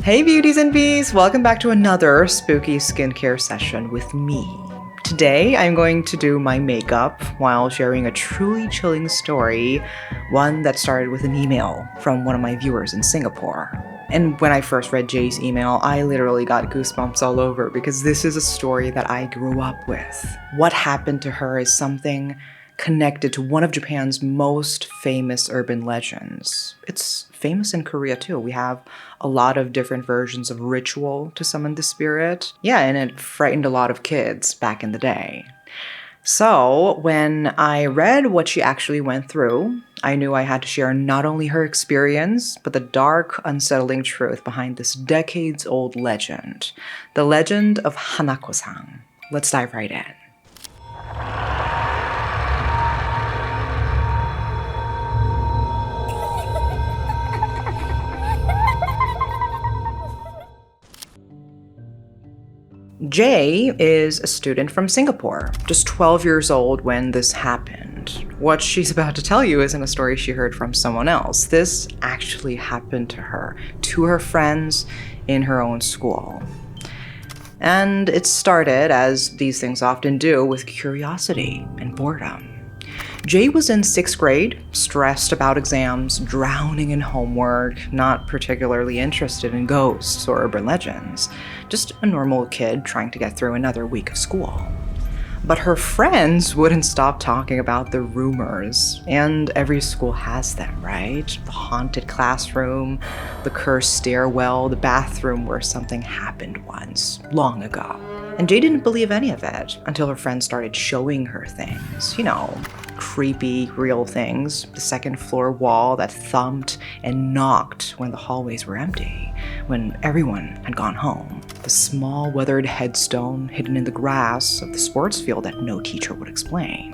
Hey beauties and bees, welcome back to another spooky skincare session with me. Today I'm going to do my makeup while sharing a truly chilling story, one that started with an email from one of my viewers in Singapore. And when I first read Jay's email, I literally got goosebumps all over because this is a story that I grew up with. What happened to her is something connected to one of Japan's most famous urban legends. It's famous in Korea too. We have a lot of different versions of ritual to summon the spirit. Yeah, and it frightened a lot of kids back in the day. So when I read what she actually went through, I knew I had to share not only her experience, but the dark, unsettling truth behind this decades-old legend. The legend of Hanako-san. Let's dive right in. Jay is a student from Singapore, just 12 years old when this happened. What she's about to tell you isn't a story she heard from someone else. This actually happened to her friends in her own school. And it started, as these things often do, with curiosity and boredom. Jay was in 6th grade, stressed about exams, drowning in homework, not particularly interested in ghosts or urban legends. Just a normal kid trying to get through another week of school. But her friends wouldn't stop talking about the rumors, and every school has them, right? The haunted classroom, the cursed stairwell, the bathroom where something happened once, long ago. And Jay didn't believe any of it until her friends started showing her things. You know, creepy, real things. The 2nd floor wall that thumped and knocked when the hallways were empty, when everyone had gone home. The small, weathered headstone hidden in the grass of the sports field that no teacher would explain.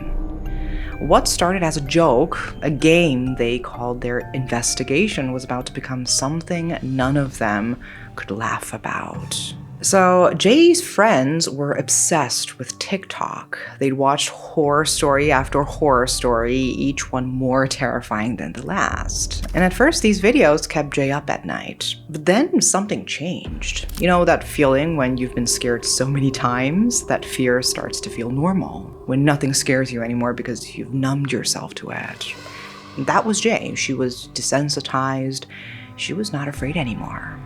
What started as a joke, a game they called their investigation, was about to become something none of them could laugh about. So Jay's friends were obsessed with TikTok. They'd watched horror story after horror story, each one more terrifying than the last. And at first these videos kept Jay up at night. But then something changed. You know that feeling when you've been scared so many times that fear starts to feel normal, when nothing scares you anymore because you've numbed yourself to it. And that was Jay. She was desensitized. She was not afraid anymore.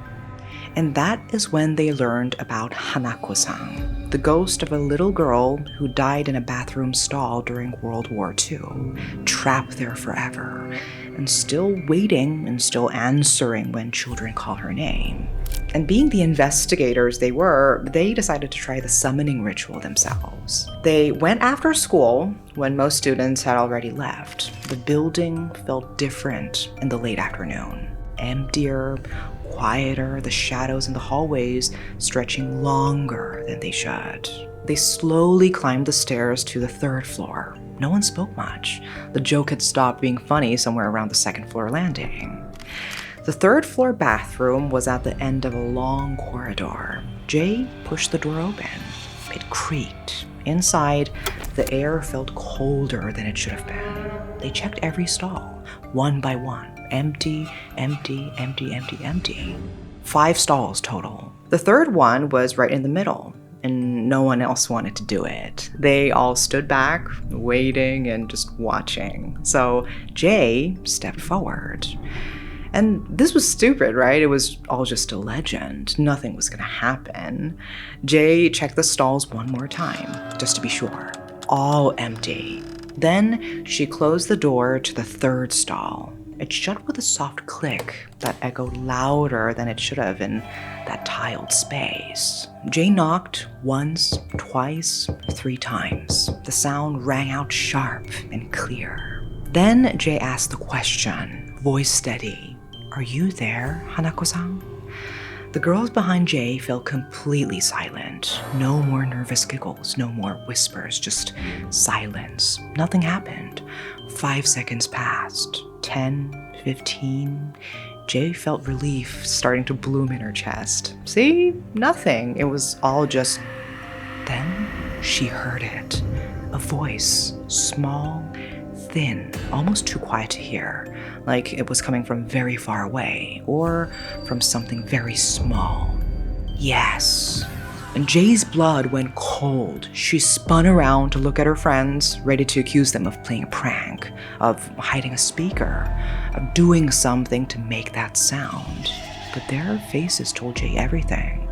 And that is when they learned about Hanako-san, the ghost of a little girl who died in a bathroom stall during World War II, trapped there forever, and still waiting and still answering when children call her name. And being the investigators they were, they decided to try the summoning ritual themselves. They went after school when most students had already left. The building felt different in the late afternoon, emptier, quieter, the shadows in the hallways stretching longer than they should. They slowly climbed the stairs to the 3rd floor. No one spoke much. The joke had stopped being funny somewhere around the 2nd floor landing. The 3rd floor bathroom was at the end of a long corridor. Jay pushed the door open. It creaked. Inside, the air felt colder than it should have been. They checked every stall, one by one. Empty, empty, empty, empty, empty. 5 stalls total. The 3rd one was right in the middle, and no one else wanted to do it. They all stood back, waiting and just watching. So Jay stepped forward. And this was stupid, right? It was all just a legend. Nothing was gonna happen. Jay checked the stalls one more time, just to be sure. All empty. Then she closed the door to the 3rd stall. It shut with a soft click that echoed louder than it should have in that tiled space. Jay knocked once, twice, 3 times. The sound rang out sharp and clear. Then Jay asked the question, voice steady, "Are you there, Hanako-san?" The girls behind Jay fell completely silent. No more nervous giggles, no more whispers, just silence. Nothing happened. 5 seconds passed. 10, 15. Jay felt relief starting to bloom in her chest. See? Nothing. It was all just... Then she heard it. A voice, small, thin, almost too quiet to hear, like it was coming from very far away or from something very small. Yes. And Jay's blood went cold. She spun around to look at her friends, ready to accuse them of playing a prank, of hiding a speaker, of doing something to make that sound. But their faces told Jay everything.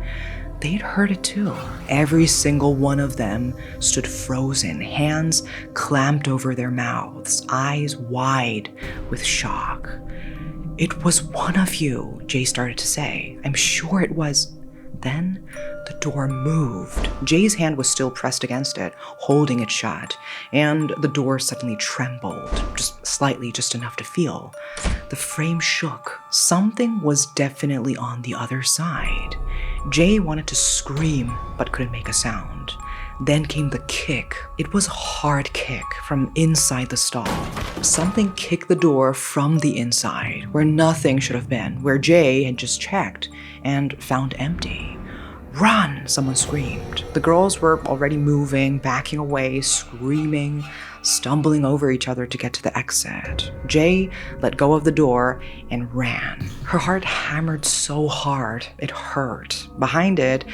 They'd heard it too. Every single one of them stood frozen, hands clamped over their mouths, eyes wide with shock. "It was one of you," Jay started to say. "I'm sure it was." Then the door moved. Jay's hand was still pressed against it, holding it shut, and the door suddenly trembled, just slightly, just enough to feel. The frame shook. Something was definitely on the other side. Jay wanted to scream, but couldn't make a sound. Then came the kick. It was a hard kick from inside the stall. Something kicked the door from the inside, where nothing should have been, where Jay had just checked and found empty. "Run!" someone screamed. The girls were already moving, backing away, screaming, stumbling over each other to get to the exit. Jay let go of the door and ran. Her heart hammered so hard, it hurt. Behind it,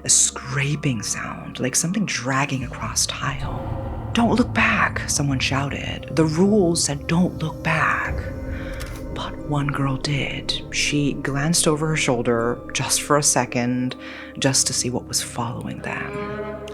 a scraping sound, like something dragging across tile. "Don't look back," someone shouted. The rules said don't look back. But one girl did. She glanced over her shoulder just for a second, just to see what was following them.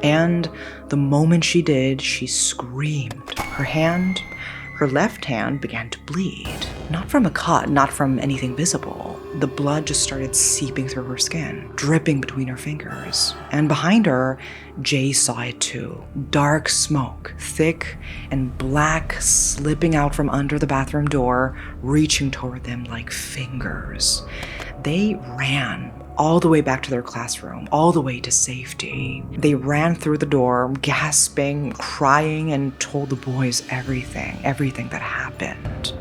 And the moment she did, she screamed. Her left hand began to bleed. Not from a cut, not from anything visible. The blood just started seeping through her skin, dripping between her fingers. And behind her, Jay saw it too. Dark smoke, thick and black, slipping out from under the bathroom door, reaching toward them like fingers. They ran all the way back to their classroom, all the way to safety. They ran through the door, gasping, crying, and told the boys everything that happened.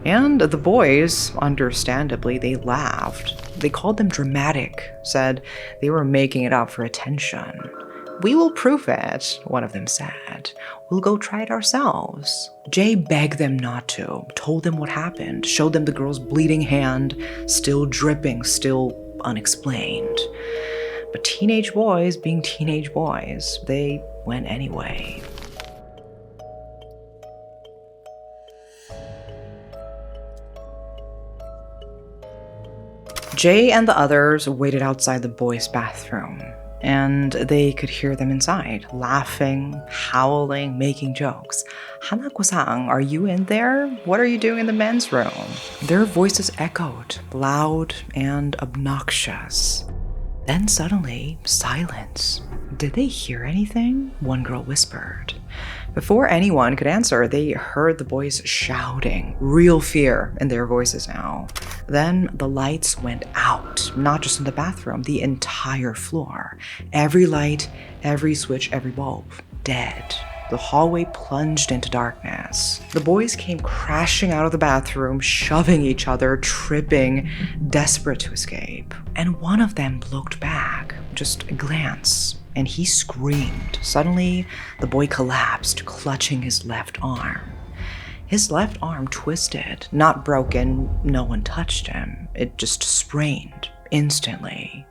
And the boys, understandably, they laughed. They called them dramatic, said they were making it up for attention. "We will prove it," one of them said. "We'll go try it ourselves." Jay begged them not to, told them what happened, showed them the girl's bleeding hand, still dripping, still unexplained. But teenage boys being teenage boys, they went anyway. Jay and the others waited outside the boys' bathroom, and they could hear them inside, laughing, howling, making jokes. "Hanako-san, are you in there? What are you doing in the men's room?" Their voices echoed, loud and obnoxious. Then suddenly, silence. "Did they hear anything?" one girl whispered. Before anyone could answer, they heard the boys shouting, real fear in their voices now. Then the lights went out, not just in the bathroom, the entire floor. Every light, every switch, every bulb, dead. The hallway plunged into darkness. The boys came crashing out of the bathroom, shoving each other, tripping, desperate to escape. And one of them looked back, just a glance, and he screamed. Suddenly, the boy collapsed, clutching his left arm. His left arm twisted, not broken, no one touched him. It just sprained, instantly.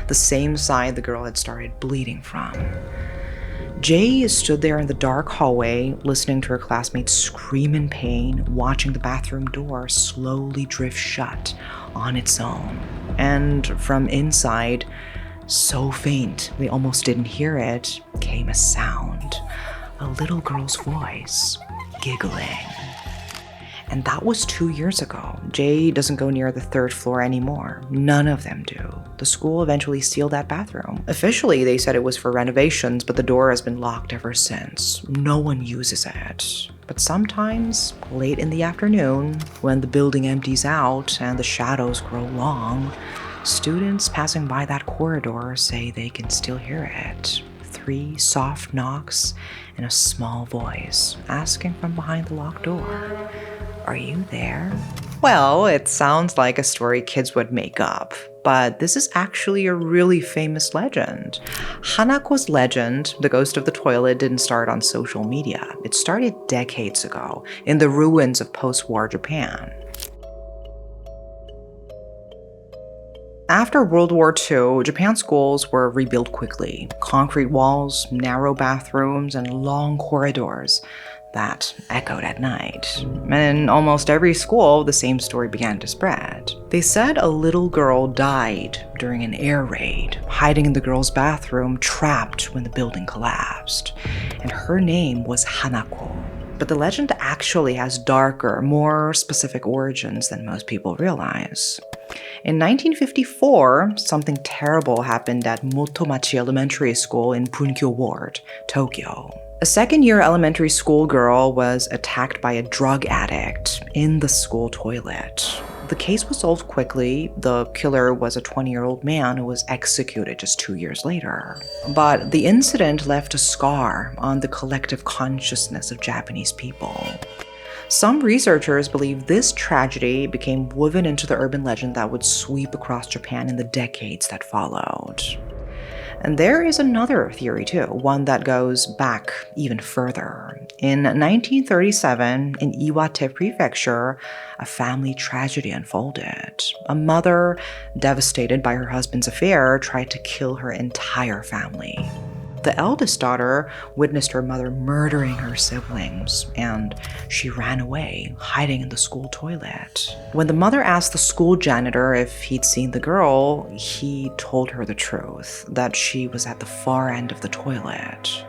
The same side the girl had started bleeding from. Jay stood there in the dark hallway, listening to her classmates scream in pain, watching the bathroom door slowly drift shut on its own. And from inside, so faint they almost didn't hear it, came a sound. A little girl's voice, giggling. And that was 2 years ago. Jay doesn't go near the 3rd floor anymore. None of them do. The school eventually sealed that bathroom. Officially, they said it was for renovations, but the door has been locked ever since. No one uses it. But sometimes, late in the afternoon, when the building empties out and the shadows grow long, students passing by that corridor say they can still hear it. 3 soft knocks and a small voice asking from behind the locked door, "Are you there?" Well, it sounds like a story kids would make up, but this is actually a really famous legend. Hanako's legend, the ghost of the toilet, didn't start on social media. It started decades ago in the ruins of post-war Japan. After World War II, Japan's schools were rebuilt quickly. Concrete walls, narrow bathrooms, and long corridors that echoed at night. And in almost every school, the same story began to spread. They said a little girl died during an air raid, hiding in the girls' bathroom, trapped when the building collapsed. And her name was Hanako. But the legend actually has darker, more specific origins than most people realize. In 1954, something terrible happened at Motomachi Elementary School in Bunkyo Ward, Tokyo. A second-year elementary school girl was attacked by a drug addict in the school toilet. The case was solved quickly. The killer was a 20-year-old man who was executed just 2 years later. But the incident left a scar on the collective consciousness of Japanese people. Some researchers believe this tragedy became woven into the urban legend that would sweep across Japan in the decades that followed. And there is another theory too, one that goes back even further. In 1937, in Iwate Prefecture, a family tragedy unfolded. A mother, devastated by her husband's affair, tried to kill her entire family. The eldest daughter witnessed her mother murdering her siblings, and she ran away, hiding in the school toilet. When the mother asked the school janitor if he'd seen the girl, he told her the truth, that she was at the far end of the toilet.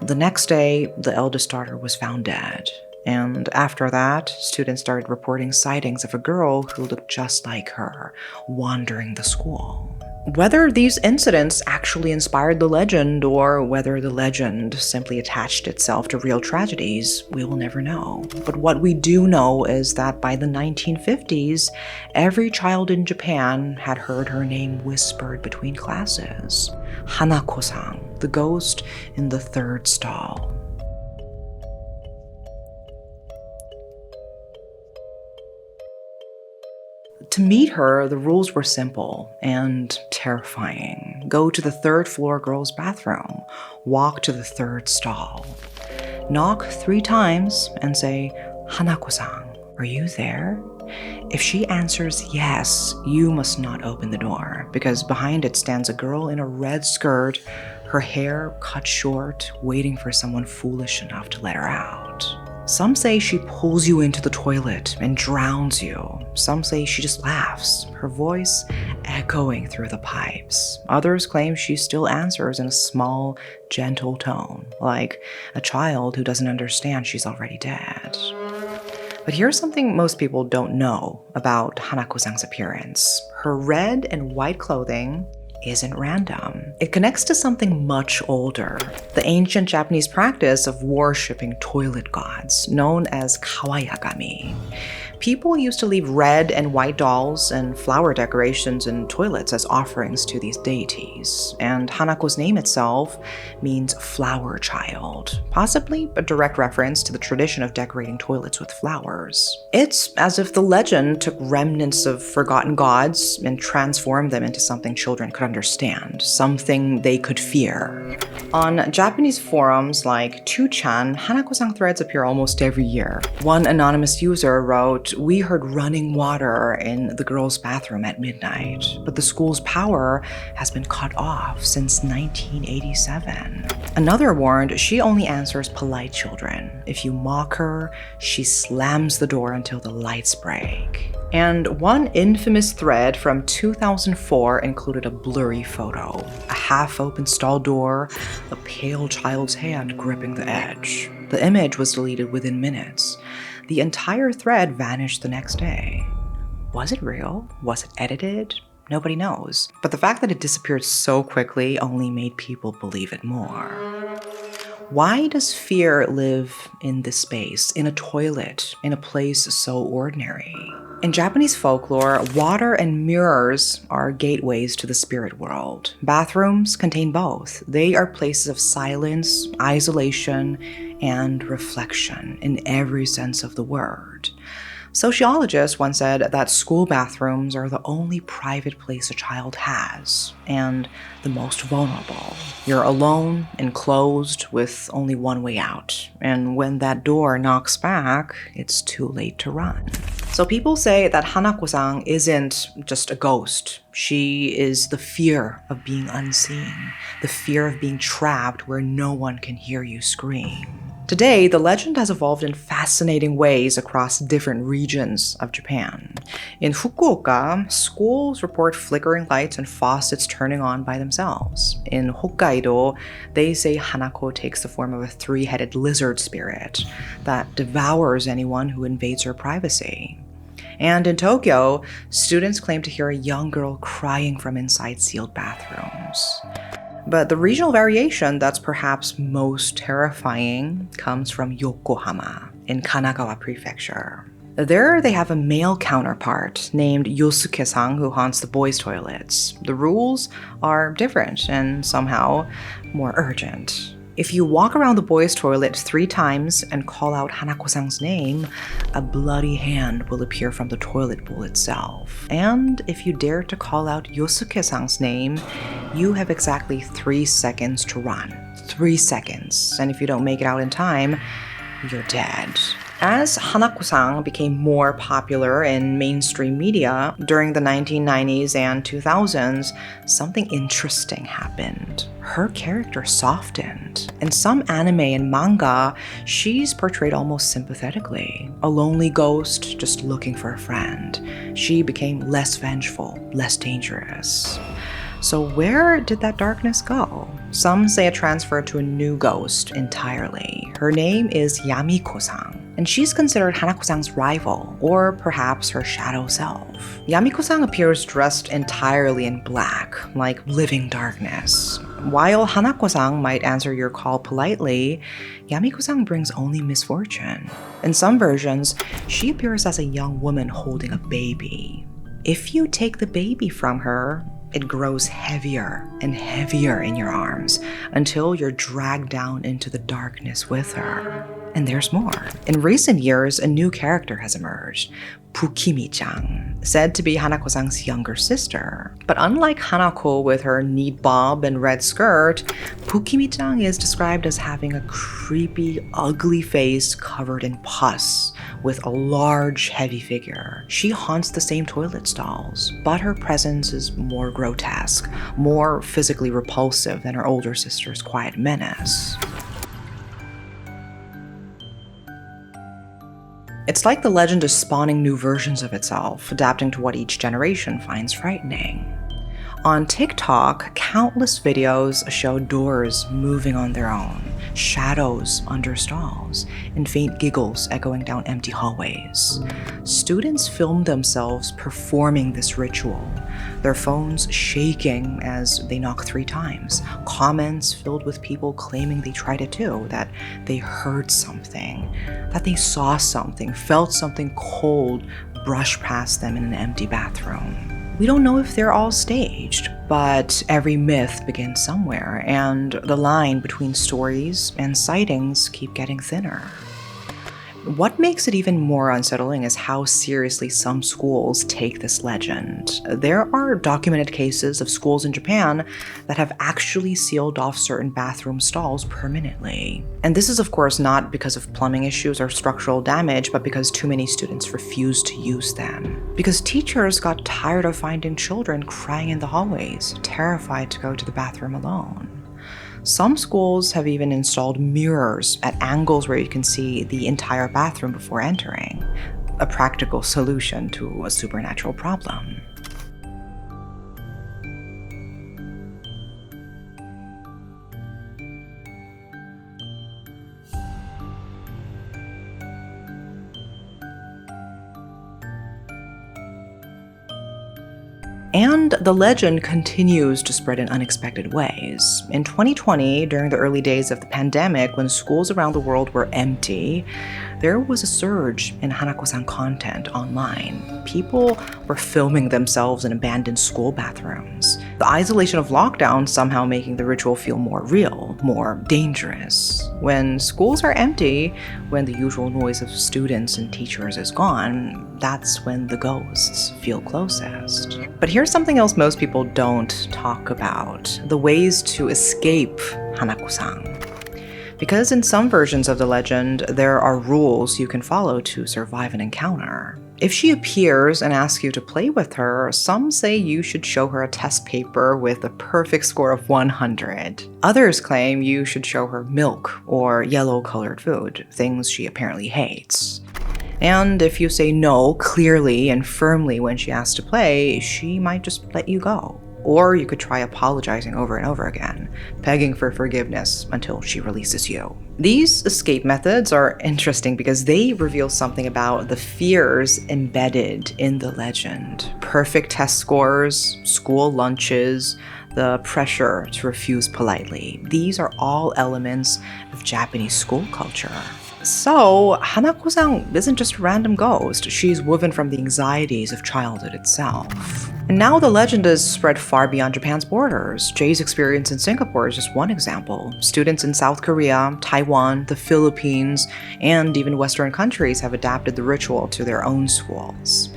The next day, the eldest daughter was found dead. And after that, students started reporting sightings of a girl who looked just like her, wandering the school. Whether these incidents actually inspired the legend or whether the legend simply attached itself to real tragedies, we will never know. But what we do know is that by the 1950s, every child in Japan had heard her name whispered between classes. Hanako-san, the ghost in the third stall. To meet her, the rules were simple and terrifying. Go to the third floor girls' bathroom. Walk to the third stall. Knock 3 times and say, "Hanako-san, are you there?" If she answers yes, you must not open the door, because behind it stands a girl in a red skirt, her hair cut short, waiting for someone foolish enough to let her out. Some say she pulls you into the toilet and drowns you. Some say she just laughs, her voice echoing through the pipes. Others claim she still answers in a small, gentle tone, like a child who doesn't understand she's already dead. But here's something most people don't know about Hanako-san's appearance. Her red and white clothing isn't random. It connects to something much older, the ancient Japanese practice of worshipping toilet gods, known as kawayagami. People used to leave red and white dolls and flower decorations in toilets as offerings to these deities, and Hanako's name itself means flower child, possibly a direct reference to the tradition of decorating toilets with flowers. It's as if the legend took remnants of forgotten gods and transformed them into something children could understand, something they could fear. On Japanese forums like 2chan, Hanako-san threads appear almost every year. One anonymous user wrote, "We heard running water in the girls' bathroom at midnight, but the school's power has been cut off since 1987. Another warned she only answers polite children. If you mock her, she slams the door until the lights break. And one infamous thread from 2004 included a blurry photo, a half-open stall door, a pale child's hand gripping the edge. The image was deleted within minutes. The entire thread vanished the next day. Was it real? Was it edited? Nobody knows. But the fact that it disappeared so quickly only made people believe it more. Why does fear live in this space, in a toilet, in a place so ordinary? In Japanese folklore, water and mirrors are gateways to the spirit world. Bathrooms contain both. They are places of silence, isolation, and reflection in every sense of the word. Sociologists once said that school bathrooms are the only private place a child has, and the most vulnerable. You're alone, enclosed, with only one way out, and when that door knocks back, it's too late to run. So people say that Hanako-san isn't just a ghost. She is the fear of being unseen, the fear of being trapped where no one can hear you scream. Today, the legend has evolved in fascinating ways across different regions of Japan. In Fukuoka, schools report flickering lights and faucets turning on by themselves. In Hokkaido, they say Hanako takes the form of a three-headed lizard spirit that devours anyone who invades her privacy. And in Tokyo, students claim to hear a young girl crying from inside sealed bathrooms. But the regional variation that's perhaps most terrifying comes from Yokohama in Kanagawa Prefecture. There they have a male counterpart named Yosuke-san who haunts the boys' toilets. The rules are different and somehow more urgent. If you walk around the boys' toilet 3 times and call out Hanako-san's name, a bloody hand will appear from the toilet bowl itself. And if you dare to call out Yosuke-san's name, you have exactly 3 seconds to run. 3 seconds. And if you don't make it out in time, you're dead. As Hanako-san became more popular in mainstream media during the 1990s and 2000s, something interesting happened. Her character softened. In some anime and manga, she's portrayed almost sympathetically. A lonely ghost just looking for a friend. She became less vengeful, less dangerous. So where did that darkness go? Some say it transferred to a new ghost entirely. Her name is Yamiko-san, and she's considered Hanako-san's rival, or perhaps her shadow self. Yamiko-san appears dressed entirely in black, like living darkness. While Hanako-san might answer your call politely, Yamiko-san brings only misfortune. In some versions, she appears as a young woman holding a baby. If you take the baby from her, it grows heavier and heavier in your arms until you're dragged down into the darkness with her. And there's more. In recent years, a new character has emerged, Pukimi-chan, said to be Hanako-san's younger sister. But unlike Hanako with her neat bob and red skirt, Pukimi-chan is described as having a creepy, ugly face covered in pus, with a large, heavy figure. She haunts the same toilet stalls, but her presence is more grotesque, more physically repulsive than her older sister's quiet menace. It's like the legend is spawning new versions of itself, adapting to what each generation finds frightening. On TikTok, countless videos show doors moving on their own, shadows under stalls, and faint giggles echoing down empty hallways. Students film themselves performing this ritual, their phones shaking as they knock 3 times, comments filled with people claiming they tried it too, that they heard something, that they saw something, felt something cold brush past them in an empty bathroom. We don't know if they're all staged, but every myth begins somewhere, and the line between stories and sightings keep getting thinner. What makes it even more unsettling is how seriously some schools take this legend. There are documented cases of schools in Japan that have actually sealed off certain bathroom stalls permanently. And this is of course not because of plumbing issues or structural damage, but because too many students refused to use them. Because teachers got tired of finding children crying in the hallways, terrified to go to the bathroom alone. Some schools have even installed mirrors at angles where you can see the entire bathroom before entering, a practical solution to a supernatural problem. And the legend continues to spread in unexpected ways. In 2020, during the early days of the pandemic, when schools around the world were empty, there was a surge in Hanako-san content online. People were filming themselves in abandoned school bathrooms. The isolation of lockdown somehow making the ritual feel more real. feel more dangerous. When schools are empty, when the usual noise of students and teachers is gone, that's when the ghosts feel closest. But here's something else most people don't talk about: the ways to escape Hanako-san. Because in some versions of the legend, there are rules you can follow to survive an encounter. If she appears and asks you to play with her, some say you should show her a test paper with a perfect score of 100. Others claim you should show her milk or yellow-colored food, things she apparently hates. And if you say no clearly and firmly when she asks to play, she might just let you go. Or you could try apologizing over and over again, begging for forgiveness until she releases you. These escape methods are interesting because they reveal something about the fears embedded in the legend. Perfect test scores, school lunches, the pressure to refuse politely. These are all elements of Japanese school culture. So, Hanako-san isn't just a random ghost. She's woven from the anxieties of childhood itself. And now the legend has spread far beyond Japan's borders. Jay's experience in Singapore is just one example. Students in South Korea, Taiwan, the Philippines, and even Western countries have adapted the ritual to their own schools.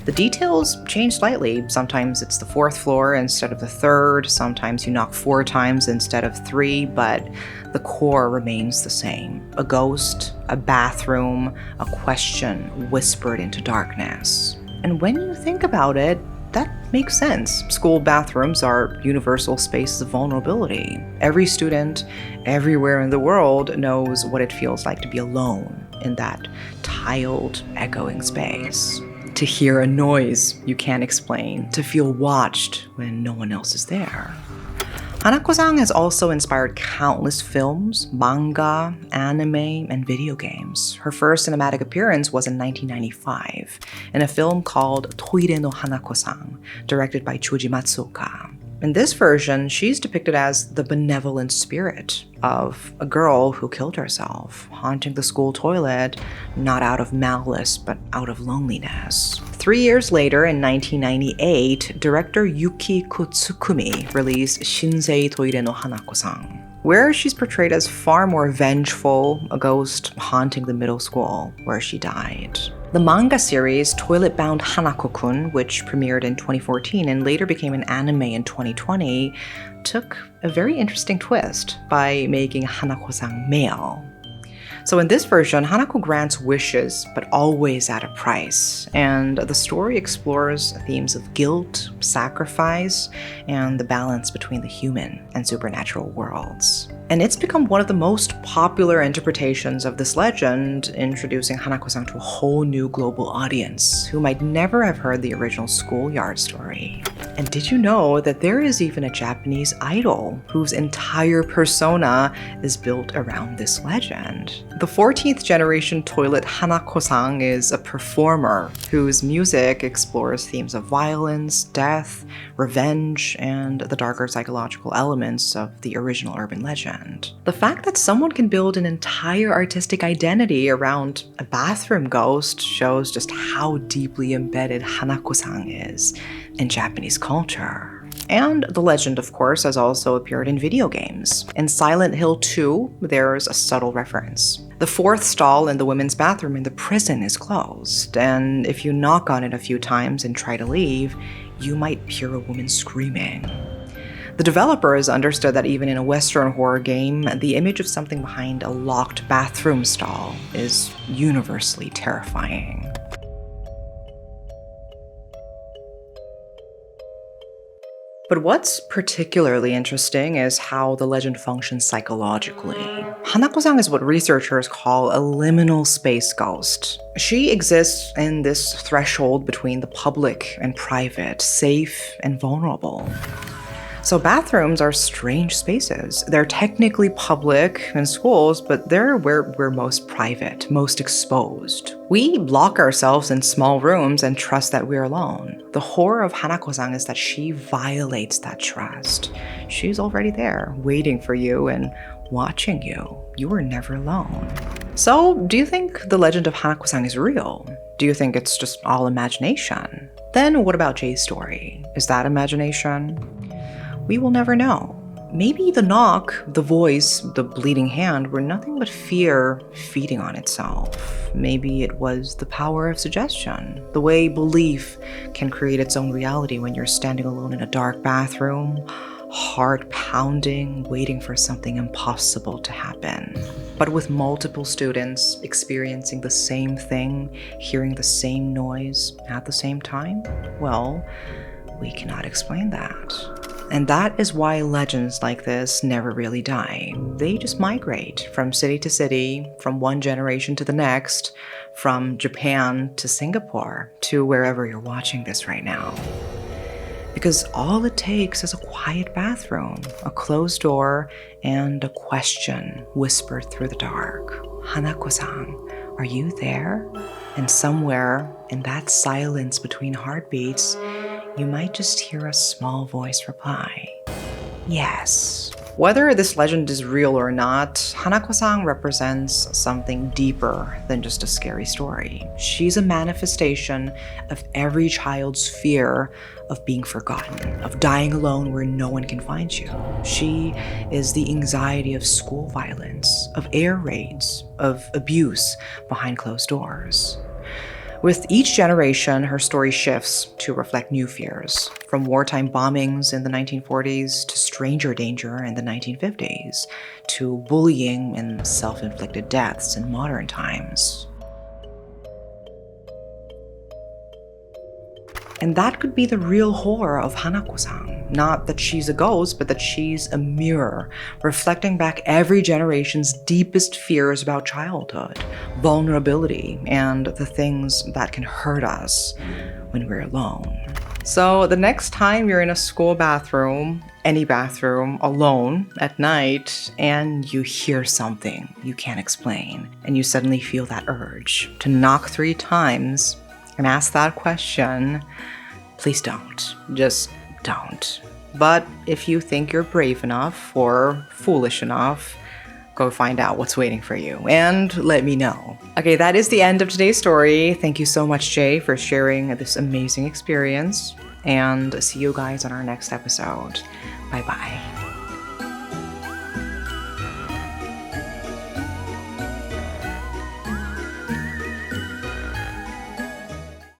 The details change slightly. Sometimes it's the 4th floor instead of the 3rd. Sometimes you knock 4 times instead of 3, but the core remains the same. A ghost, a bathroom, a question whispered into darkness. And when you think about it, that makes sense. School bathrooms are universal spaces of vulnerability. Every student, everywhere in the world, knows what it feels like to be alone in that tiled, echoing space. To hear a noise you can't explain, to feel watched when no one else is there. Hanako-san has also inspired countless films, manga, anime, and video games. Her first cinematic appearance was in 1995 in a film called Toire no Hanako-san, directed by Chuji Matsuoka. In this version, she's depicted as the benevolent spirit of a girl who killed herself, haunting the school toilet, not out of malice, but out of loneliness. 3 years later, in 1998, director Yuki Kutsukumi released Shinsei Toire no Hanako-san, where she's portrayed as far more vengeful, a ghost haunting the middle school where she died. The manga series Toilet Bound Hanako-kun, which premiered in 2014 and later became an anime in 2020, took a very interesting twist by making Hanako-san male. So in this version, Hanako grants wishes, but always at a price. And the story explores themes of guilt, sacrifice, and the balance between the human and supernatural worlds. And it's become one of the most popular interpretations of this legend, introducing Hanako-san to a whole new global audience who might never have heard the original schoolyard story. And did you know that there is even a Japanese idol whose entire persona is built around this legend? The 14th generation toilet Hanako-san is a performer whose music explores themes of violence, death, revenge, and the darker psychological elements of the original urban legend. The fact that someone can build an entire artistic identity around a bathroom ghost shows just how deeply embedded Hanako-san is in Japanese culture. And the legend, of course, has also appeared in video games. In Silent Hill 2, there's a subtle reference. The 4th stall in the women's bathroom in the prison is closed, and if you knock on it a few times and try to leave, you might hear a woman screaming. The developers understood that even in a Western horror game, the image of something behind a locked bathroom stall is universally terrifying. But what's particularly interesting is how the legend functions psychologically. Hanako-san is what researchers call a liminal space ghost. She exists in this threshold between the public and private, safe and vulnerable. So bathrooms are strange spaces. They're technically public in schools, but they're where we're most private, most exposed. We lock ourselves in small rooms and trust that we're alone. The horror of Hanako-san is that she violates that trust. She's already there, waiting for you and watching you. You were never alone. So, do you think the legend of Hanako-san is real? Do you think it's just all imagination? Then what about Jay's story? Is that imagination? We will never know. Maybe the knock, the voice, the bleeding hand were nothing but fear feeding on itself. Maybe it was the power of suggestion, the way belief can create its own reality when you're standing alone in a dark bathroom, heart pounding, waiting for something impossible to happen. But with multiple students experiencing the same thing, hearing the same noise at the same time, well, we cannot explain that. And that is why legends like this never really die. They just migrate from city to city, from one generation to the next, from Japan to Singapore, to wherever you're watching this right now. Because all it takes is a quiet bathroom, a closed door, and a question whispered through the dark. Hanako-san, are you there? And somewhere in that silence between heartbeats, you might just hear a small voice reply, yes. Whether this legend is real or not, Hanako-san represents something deeper than just a scary story. She's a manifestation of every child's fear of being forgotten, of dying alone where no one can find you. She is the anxiety of school violence, of air raids, of abuse behind closed doors. With each generation, her story shifts to reflect new fears, from wartime bombings in the 1940s to stranger danger in the 1950s, to bullying and self-inflicted deaths in modern times. And that could be the real horror of Hanako-san. Not that she's a ghost, but that she's a mirror, reflecting back every generation's deepest fears about childhood, vulnerability, and the things that can hurt us when we're alone. So the next time you're in a school bathroom, any bathroom, alone at night, and you hear something you can't explain, and you suddenly feel that urge to knock 3 times and ask that question, please don't. Just don't. But if you think you're brave enough or foolish enough, go find out what's waiting for you and let me know. Okay, that is the end of today's story. Thank you so much, Jay, for sharing this amazing experience, and see you guys on our next episode. Bye-bye.